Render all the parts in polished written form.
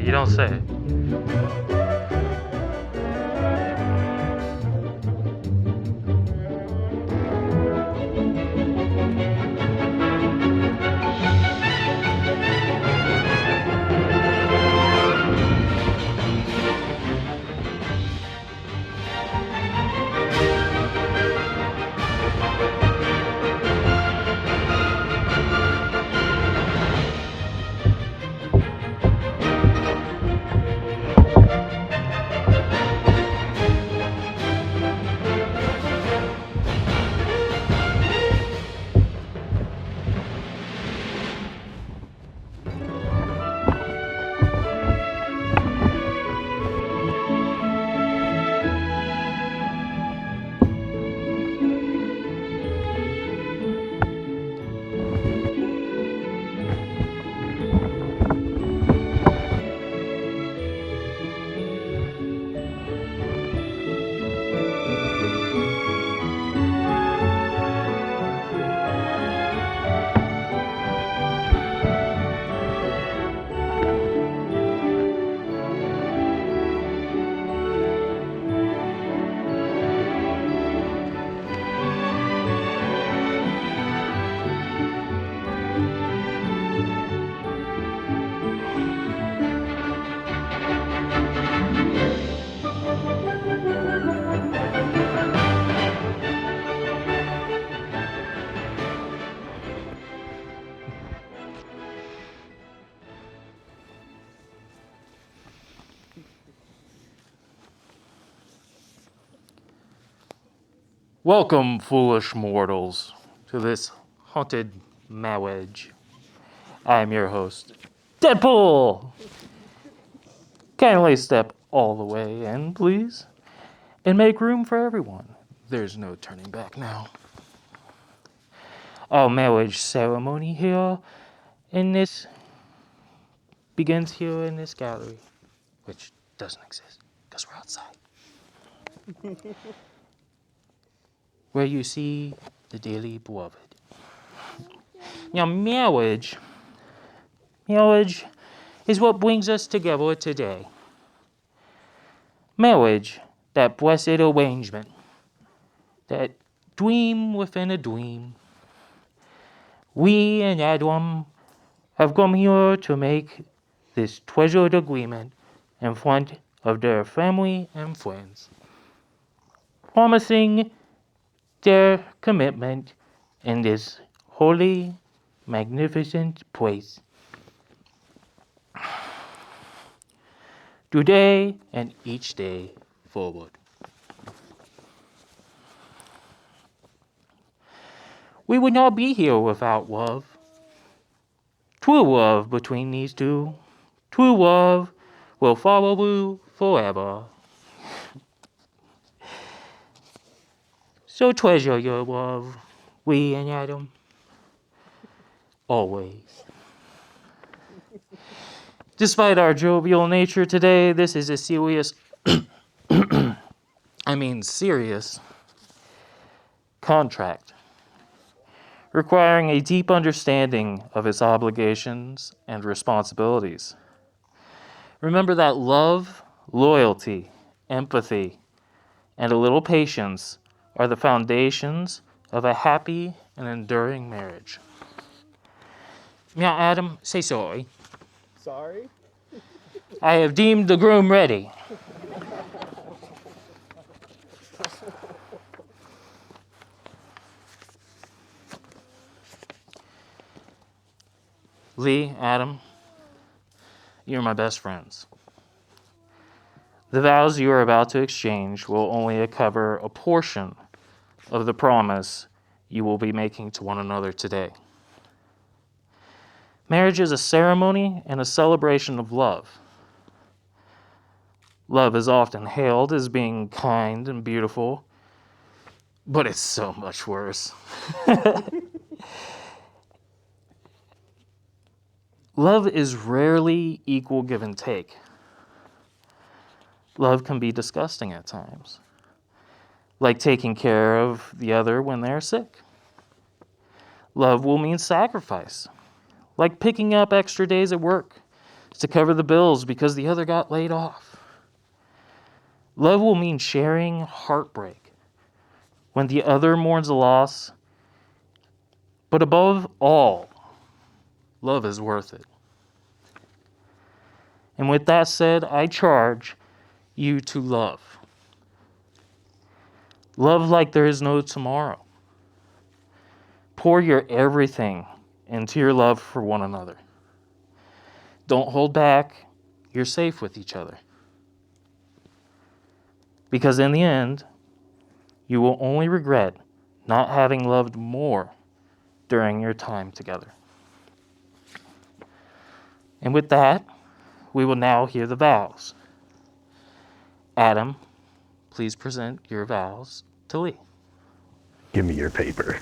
You don't say. Welcome, foolish mortals, to this haunted marriage. I am your host, Deadpool! Kindly step all the way in, please, and make room for everyone. There's no turning back now. Our marriage ceremony here in this begins here in this gallery, which doesn't exist because we're outside. Where you see the dearly beloved. Now, marriage is what brings us together today. Marriage, that blessed arrangement, that dream within a dream. We and Adam have come here to make this treasured agreement in front of their family and friends, promising their commitment in this holy, magnificent place. Today and each day forward. We would not be here without love. True love between these two. True love will follow you forever. So treasure your love, we and Adam. Always. Despite our jovial nature today, this is a serious, serious contract, requiring a deep understanding of its obligations and responsibilities. Remember that love, loyalty, empathy, and a little patience are the foundations of a happy and enduring marriage. Now, Adam, say sorry. Sorry? I have deemed the groom ready. Lee, Adam, you're my best friends. The vows you are about to exchange will only cover a portion of the promise you will be making to one another today. Marriage is a ceremony and a celebration of love. Love is often hailed as being kind and beautiful, but it's so much worse. Love is rarely equal give and take. Love can be disgusting at times, like taking care of the other when they're sick. Love will mean sacrifice, like picking up extra days at work to cover the bills because the other got laid off. Love will mean sharing heartbreak when the other mourns a loss. But above all, love is worth it. And with that said, I charge you to love. Love like there is no tomorrow. Pour your everything into your love for one another. Don't hold back. You're safe with each other. Because in the end, you will only regret not having loved more during your time together. And with that, we will now hear the vows. Adam, please present your vows to Lee. Give me your paper.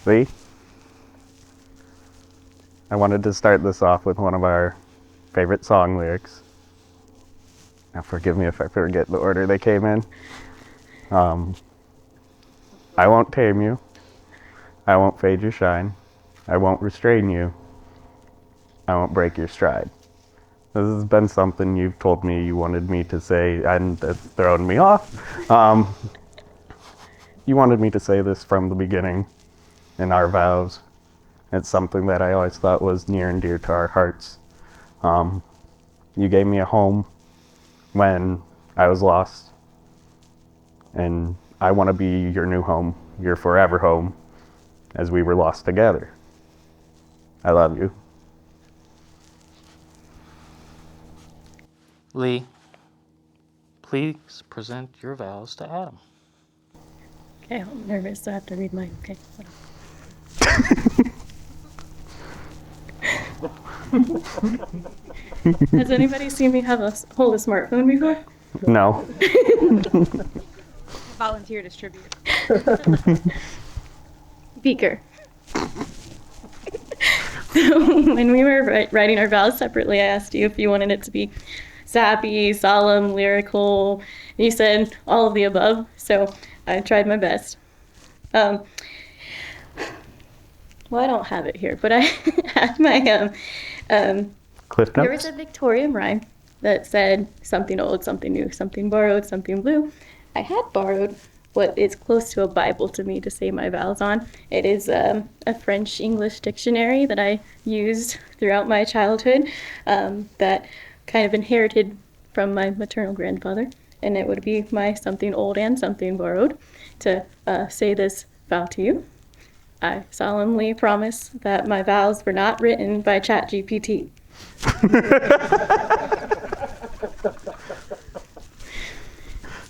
Lee, I wanted to start this off with one of our favorite song lyrics. Now forgive me if I forget the order they came in. I won't tame you. I won't fade your shine. I won't restrain you. I won't break your stride. This has been something you've told me you wanted me to say, and it's thrown me off. You wanted me to say this from the beginning in our vows. It's something that I always thought was near and dear to our hearts. You gave me a home when I was lost, and I want to be your new home, your forever home, as we were lost together. I love you. Lee, please present your vows to Adam. Okay, I'm nervous. I have to read mine. Okay. Has anybody seen me hold a smartphone before? No. Volunteer distributor. Beaker. When we were writing our vows separately, I asked you if you wanted it to be sappy, solemn, lyrical. You said all of the above, so I tried my best. Well, I don't have it here, but I had my Cliff there was notes? a Victorian rhyme that said something old, something new, something borrowed, something blue. I had borrowed what is close to a Bible to me to say my vows on. It is a French-English dictionary that I used throughout my childhood that kind of inherited from my maternal grandfather. And it would be my something old and something borrowed to say this vow to you. I solemnly promise that my vows were not written by ChatGPT.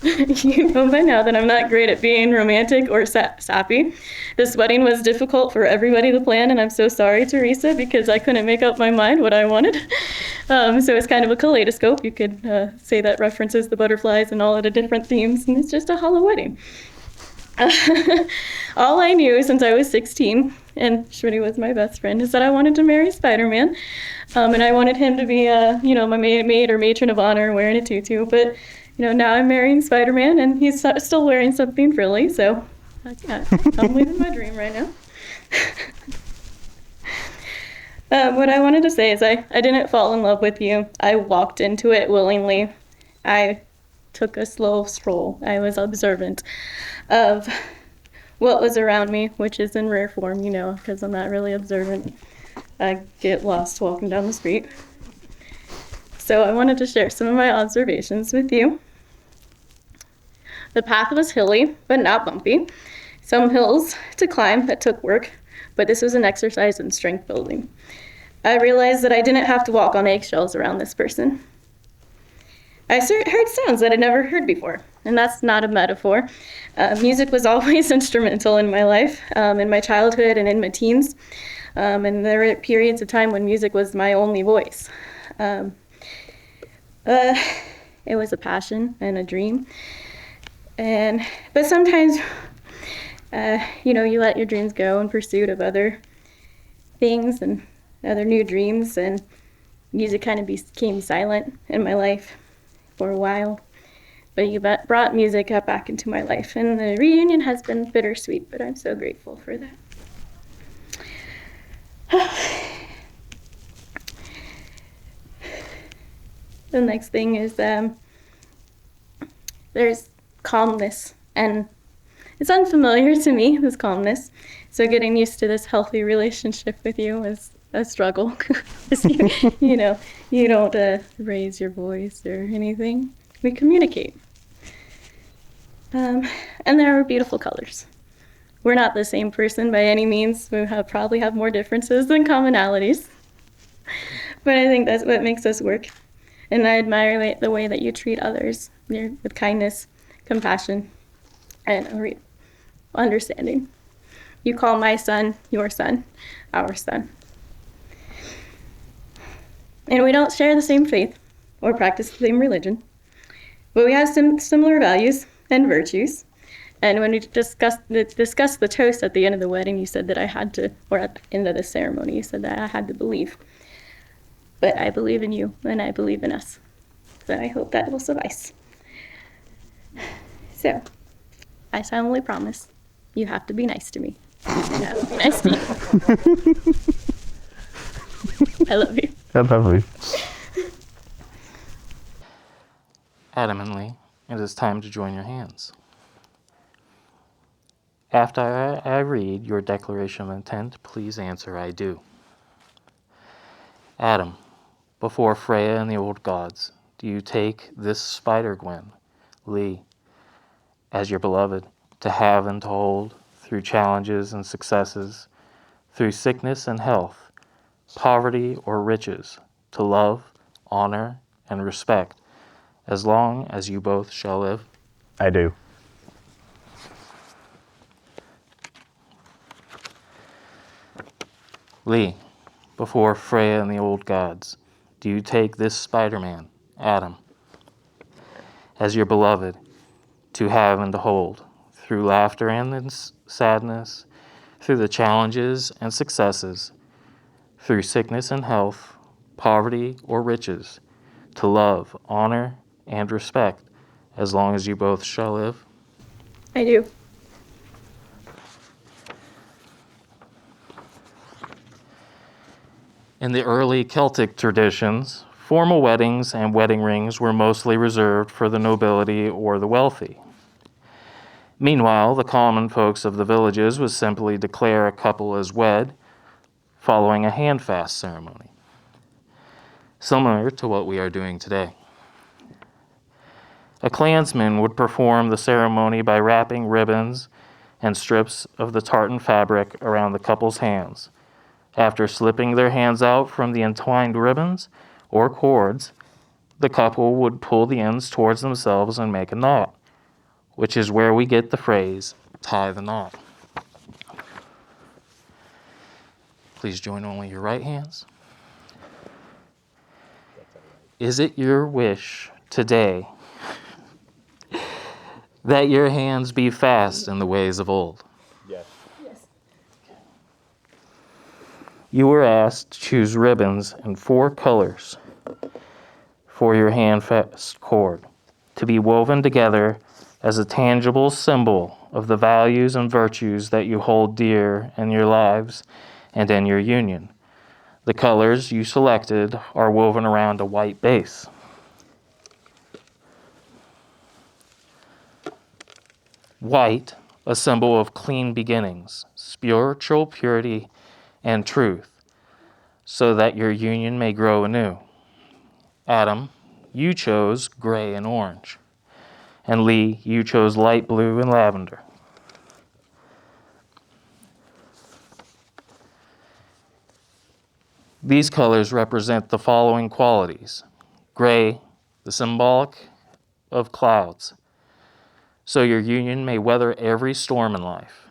You know by now that I'm not great at being romantic or sappy. This wedding was difficult for everybody to plan, and I'm so sorry, Teresa, because I couldn't make up my mind what I wanted. So it's kind of a kaleidoscope. You could say that references the butterflies and all of the different themes, and it's just a hollow wedding. All I knew since I was 16, and Shmitty was my best friend, is that I wanted to marry Spider-Man. And I wanted him to be, my maid or matron of honor wearing a tutu. But, now I'm marrying Spider-Man, and he's still wearing something frilly. So, yeah, I'm living my dream right now. What I wanted to say is I didn't fall in love with you. I walked into it willingly. I took a slow stroll. I was observant of what was around me, which is in rare form, because I'm not really observant. I get lost walking down the street. So I wanted to share some of my observations with you. The path was hilly, but not bumpy. Some hills to climb that took work, but this was an exercise in strength building. I realized that I didn't have to walk on eggshells around this person. I heard sounds that I'd never heard before, and that's not a metaphor. Music was always instrumental in my life, in my childhood and in my teens. And there were periods of time when music was my only voice. It was a passion and a dream. But sometimes, you let your dreams go in pursuit of other things and other new dreams, and music kind of became silent in my life for a while. But you brought music back into my life, and the reunion has been bittersweet, but I'm so grateful for that. the next thing is there's calmness, and it's unfamiliar to me, this calmness. So getting used to this healthy relationship with you is a struggle. 'Cause you don't raise your voice or anything. We communicate. And there are beautiful colors. We're not the same person by any means. We probably have more differences than commonalities. But I think that's what makes us work. And I admire the way that you treat others with kindness, compassion, and understanding. You call my son your son, our son. And we don't share the same faith or practice the same religion, but we have some similar values and virtues. And when we discussed the toast at the end of the wedding, you said that I had to, or at the end of the ceremony, you said that I had to believe. But I believe in you, and I believe in us. So I hope that will suffice. So, I solemnly promise you have to be nice to me. And I will be nice to you. I love you. I love you. Adam and Lee, it is time to join your hands. After I read your declaration of intent, please answer, I do. Adam, before Freya and the old gods, do you take this spider Gwen, Lee, as your beloved, to have and to hold, through challenges and successes, through sickness and health, poverty or riches, to love, honor, and respect, as long as you both shall live? I do. Lee, before Freya and the old gods, do you take this Spider-Man, Adam, as your beloved, to have and to hold, through laughter and sadness, through the challenges and successes, through sickness and health, poverty or riches, to love, honor, and respect, as long as you both shall live? I do. In the early Celtic traditions, formal weddings and wedding rings were mostly reserved for the nobility or the wealthy. Meanwhile, the common folks of the villages would simply declare a couple as wed, following a handfast ceremony, similar to what we are doing today. A clansman would perform the ceremony by wrapping ribbons and strips of the tartan fabric around the couple's hands. After slipping their hands out from the entwined ribbons or cords, the couple would pull the ends towards themselves and make a knot, which is where we get the phrase, tie the knot. Please join only your right hands. Is it your wish today that your hands be fast in the ways of old? Yes. Yes. You were asked to choose ribbons in 4 colors for your handfast cord to be woven together as a tangible symbol of the values and virtues that you hold dear in your lives and in your union. The colors you selected are woven around a white base. White, a symbol of clean beginnings, spiritual purity, and truth, so that your union may grow anew. Adam, you chose gray and orange. And Lee, you chose light blue and lavender. These colors represent the following qualities. Gray, the symbolic of clouds, so your union may weather every storm in life,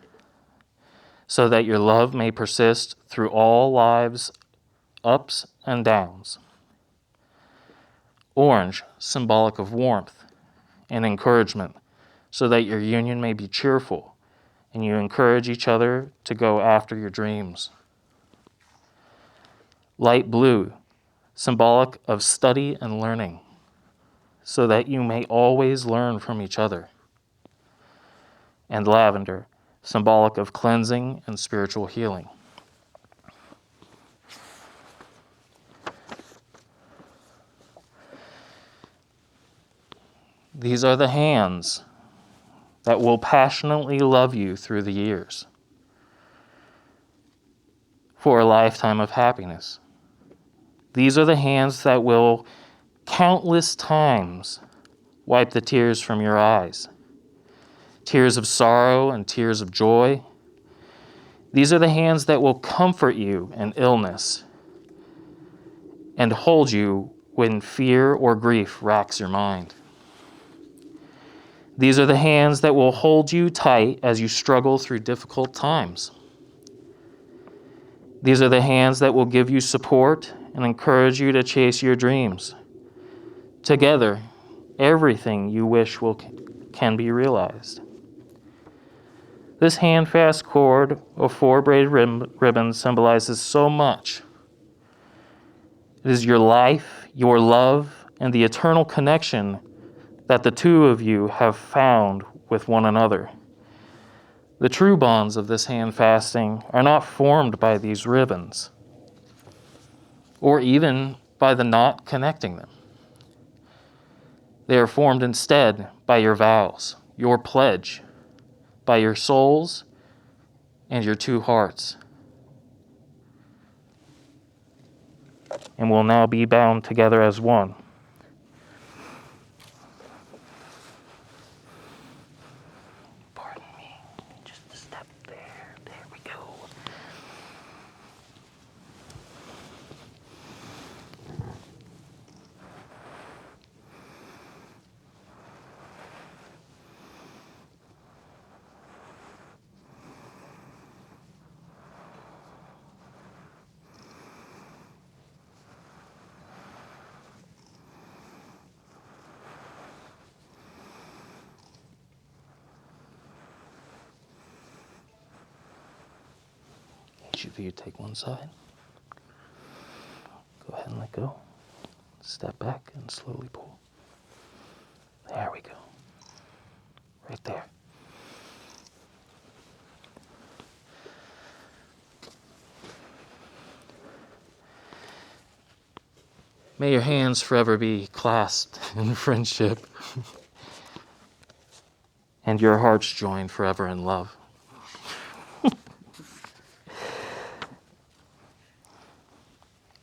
so that your love may persist through all lives' ups and downs. Orange, symbolic of warmth and encouragement, so that your union may be cheerful and you encourage each other to go after your dreams. Light blue, symbolic of study and learning, so that you may always learn from each other. And lavender, symbolic of cleansing and spiritual healing. These are the hands that will passionately love you through the years for a lifetime of happiness. These are the hands that will countless times wipe the tears from your eyes, tears of sorrow and tears of joy. These are the hands that will comfort you in illness and hold you when fear or grief racks your mind. These are the hands that will hold you tight as you struggle through difficult times. These are the hands that will give you support and encourage you to chase your dreams. Together, everything you wish can be realized. This handfast cord of 4 braided ribbons symbolizes so much. It is your life, your love, and the eternal connection that the two of you have found with one another. The true bonds of this hand fasting are not formed by these ribbons, or even by the knot connecting them. They are formed instead by your vows, your pledge, by your souls and your 2 hearts, and will now be bound together as one. Pardon me, just a step there. There we go. Each of you take one side. Go ahead and let go. Step back and slowly pull. There we go. Right there. May your hands forever be clasped in friendship and your hearts joined forever in love.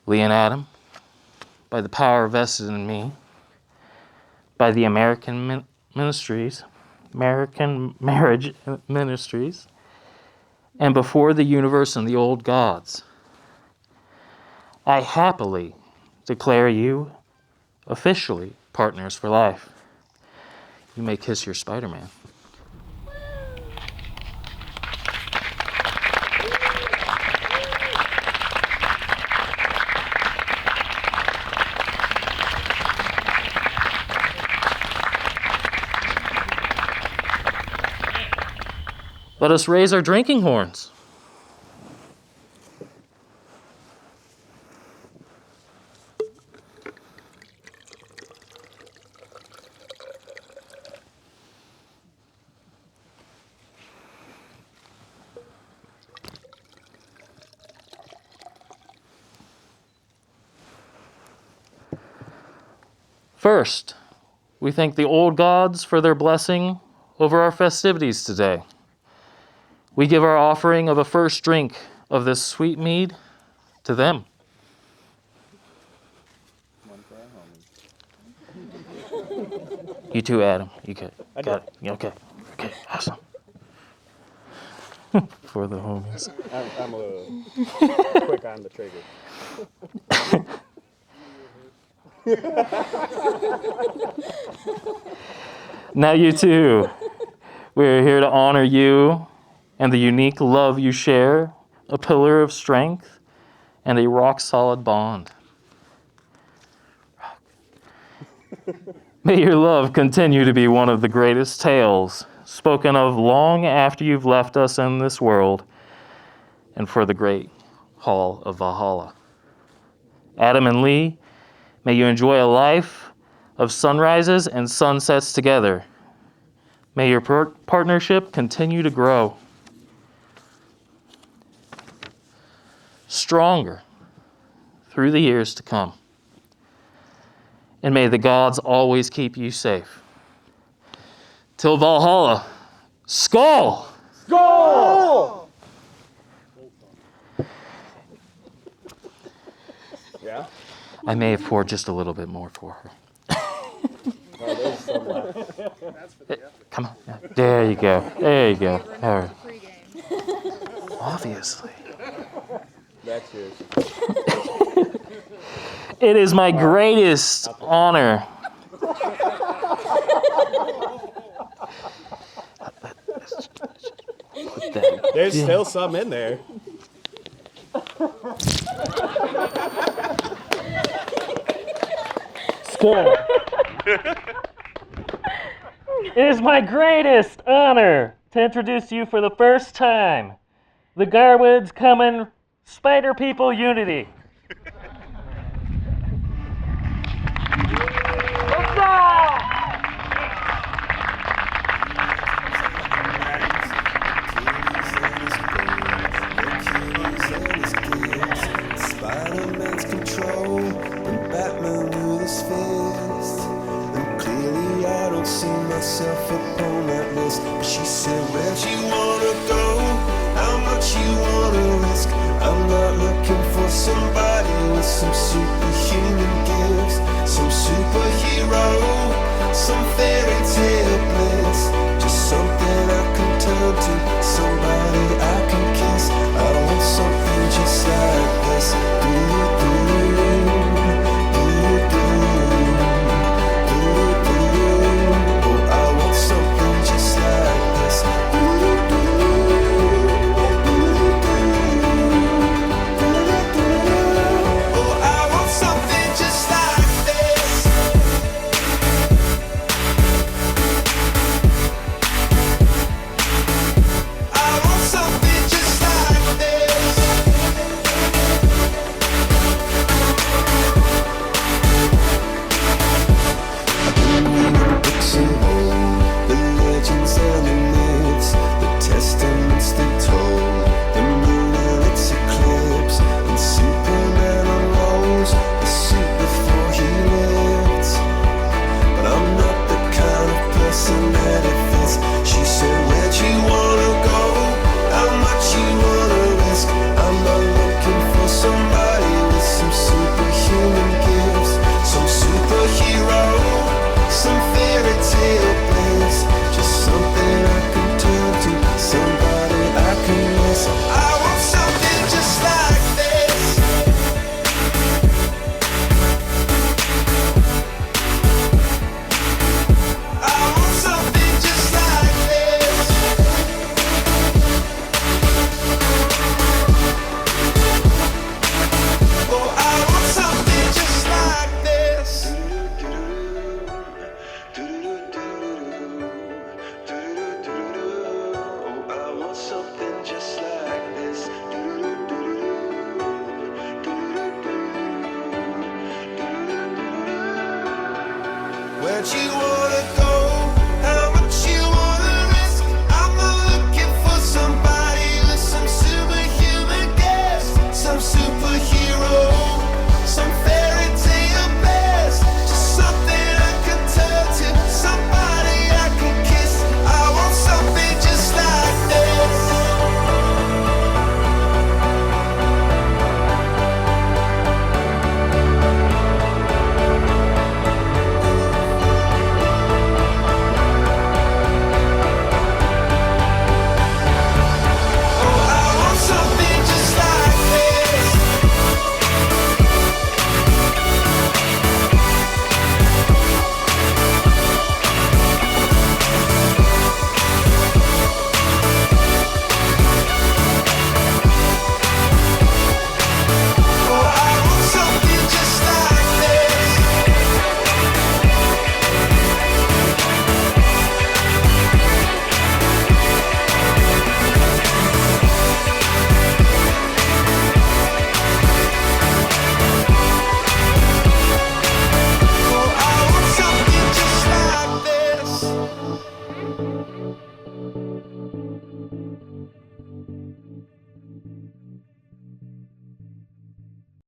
Lee and Adam, by the power vested in me, by the American Marriage Ministries, and before the universe and the old gods, I happily declare you officially partners for life. You may kiss your Spider-Man. Let us raise our drinking horns. First, we thank the old gods for their blessing over our festivities today. We give our offering of a first drink of this sweet mead to them. You too, Adam. You got it. Okay. Okay, awesome. For the homies. I'm a little quick on the trigger. Now you too. We're here to honor you and the unique love you share, a pillar of strength and a rock-solid bond. May your love continue to be one of the greatest tales spoken of long after you've left us in this world and for the great hall of Valhalla. Adam and Lee, may you enjoy a life of sunrises and sunsets together. May your partnership continue to grow stronger through the years to come. And may the gods always keep you safe. till Valhalla. Skull! Go! Yeah? I may have poured just a little bit more for her. Oh, there's some left. Come on. There you go. There you go. All right. Obviously. That's yours. It is my greatest honor. Put that. There's still some in there. Skull. It is my greatest honor to introduce you for the first time the Garwood's Common Spider People Unity. Spider-Man's control and Batman with his fist. And clearly I don't see myself upon that list. But she said, where'd you wanna go? How much you wanna risk? I'm not looking for somebody with some superhuman gifts, some superhero, some fairy tale bliss. Just something I can turn to, somebody I can kiss. I want something just like this. Oh, I want something just like this. Oh, I want something just like this. I want something just like this. Books of old, the legends and the myths, the testaments they told, the moon and its eclipse, and Superman unrolls the suit before he lived. But I'm not the kind of person that it fits. She said, where'd you wanna go? How much you wanna risk? I'm not looking for somebody with some superhuman gifts, some superhero, some fairy tale bliss. Just something I can turn to, somebody I can miss. I want something just like this. I want something just like this. Oh, I want something just like this. Oh, I want something just like this. Where'd you want